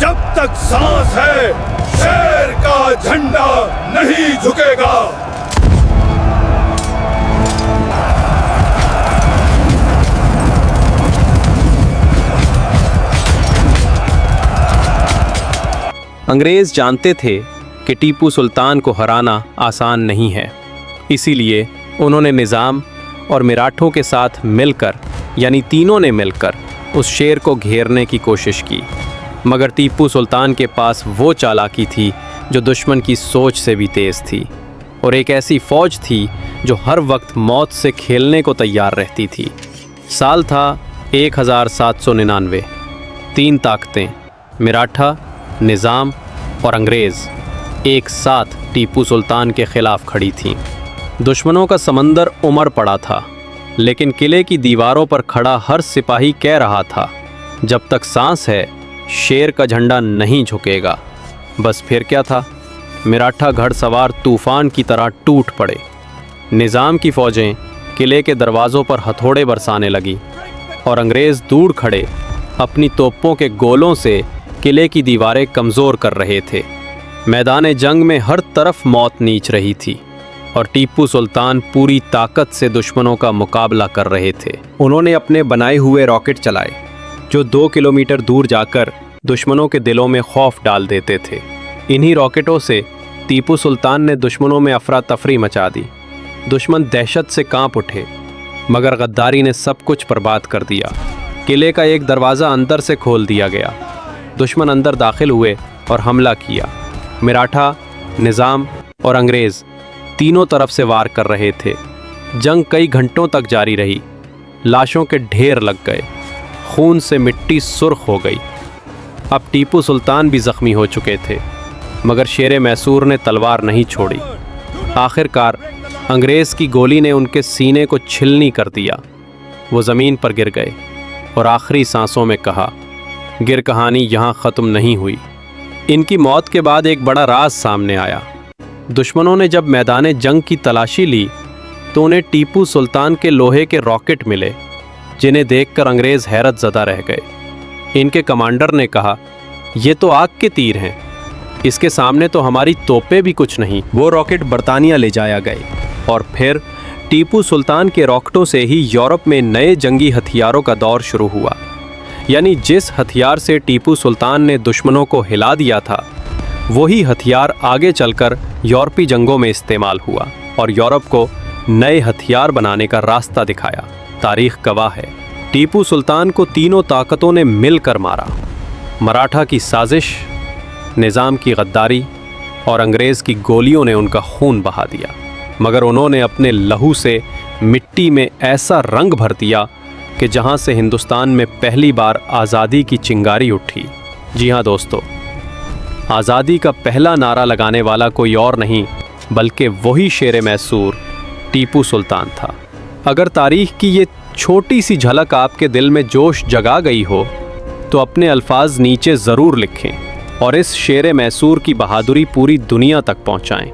जब तक सांस है शेर का झंडा नहीं झुकेगा। अंग्रेज जानते थे कि टीपू सुल्तान को हराना आसान नहीं है, इसीलिए उन्होंने निज़ाम और मराठों के साथ मिलकर, यानी तीनों ने मिलकर उस शेर को घेरने की कोशिश की। मगर टीपू सुल्तान के पास वो चालाकी थी जो दुश्मन की सोच से भी तेज़ थी, और एक ऐसी फ़ौज थी जो हर वक्त मौत से खेलने को तैयार रहती थी। साल था 1799। तीन ताकतें मराठा, निज़ाम और अंग्रेज़ एक साथ टीपू सुल्तान के ख़िलाफ़ खड़ी थीं। दुश्मनों का समंदर उमड़ पड़ा था, लेकिन किले की दीवारों पर खड़ा हर सिपाही कह रहा था, जब तक सांस है शेर का झंडा नहीं झुकेगा। बस फिर क्या था, मराठा घड़सवार तूफ़ान की तरह टूट पड़े। निज़ाम की फ़ौजें किले के दरवाज़ों पर हथौड़े बरसाने लगी, और अंग्रेज़ दूर खड़े अपनी तोपों के गोलों से किले की दीवारें कमज़ोर कर रहे थे। मैदान जंग में हर तरफ मौत नीच रही थी, और टीपू सुल्तान पूरी ताकत से दुश्मनों का मुकाबला कर रहे थे। उन्होंने अपने बनाए हुए रॉकेट चलाए, जो 2 किलोमीटर दूर जाकर दुश्मनों के दिलों में खौफ डाल देते थे। इन्हीं रॉकेटों से टीपू सुल्तान ने दुश्मनों में अफरा तफरी मचा दी। दुश्मन दहशत से कांप उठे, मगर गद्दारी ने सब कुछ बर्बाद कर दिया। किले का एक दरवाज़ा अंदर से खोल दिया गया। दुश्मन अंदर दाखिल हुए और हमला किया। मराठा, निज़ाम और अंग्रेज़ तीनों तरफ से वार कर रहे थे। जंग कई घंटों तक जारी रही। लाशों के ढेर लग गए, खून से मिट्टी सुर्ख हो गई। अब टीपू सुल्तान भी ज़ख्मी हो चुके थे, मगर शेर मैसूर ने तलवार नहीं छोड़ी। आखिरकार अंग्रेज़ की गोली ने उनके सीने को छिलनी कर दिया। वो ज़मीन पर गिर गए और आखिरी सांसों में कहा, गिर कहानी यहाँ ख़त्म नहीं हुई। इनकी मौत के बाद एक बड़ा राज सामने आया। दुश्मनों ने जब मैदान जंग की तलाशी ली तो उन्हें टीपू सुल्तान के लोहे के रॉकेट मिले, जिन्हें देखकर अंग्रेज़ हैरत ज़दा रह गए। इनके कमांडर ने कहा, ये तो आग के तीर हैं, इसके सामने तो हमारी तोपें भी कुछ नहीं। वो रॉकेट बरतानिया ले जाया गए, और फिर टीपू सुल्तान के रॉकेटों से ही यूरोप में नए जंगी हथियारों का दौर शुरू हुआ। यानी जिस हथियार से टीपू सुल्तान ने दुश्मनों को हिला दिया था, वही हथियार आगे चलकर यूरोपी जंगों में इस्तेमाल हुआ और यूरोप को नए हथियार बनाने का रास्ता दिखाया। तारीख गवाह है, टीपू सुल्तान को तीनों ताकतों ने मिलकर मारा। मराठा की साजिश, निज़ाम की गद्दारी और अंग्रेज़ की गोलियों ने उनका खून बहा दिया, मगर उन्होंने अपने लहू से मिट्टी में ऐसा रंग भर दिया कि जहां से हिंदुस्तान में पहली बार आज़ादी की चिंगारी उठी। जी हाँ दोस्तों, आज़ादी का पहला नारा लगाने वाला कोई और नहीं बल्कि वही शेर मैसूर टीपू सुल्तान था। अगर तारीख़ की ये छोटी सी झलक आपके दिल में जोश जगा गई हो तो अपने अल्फाज नीचे ज़रूर लिखें और इस शेर मैसूर की बहादुरी पूरी दुनिया तक पहुँचाएँ।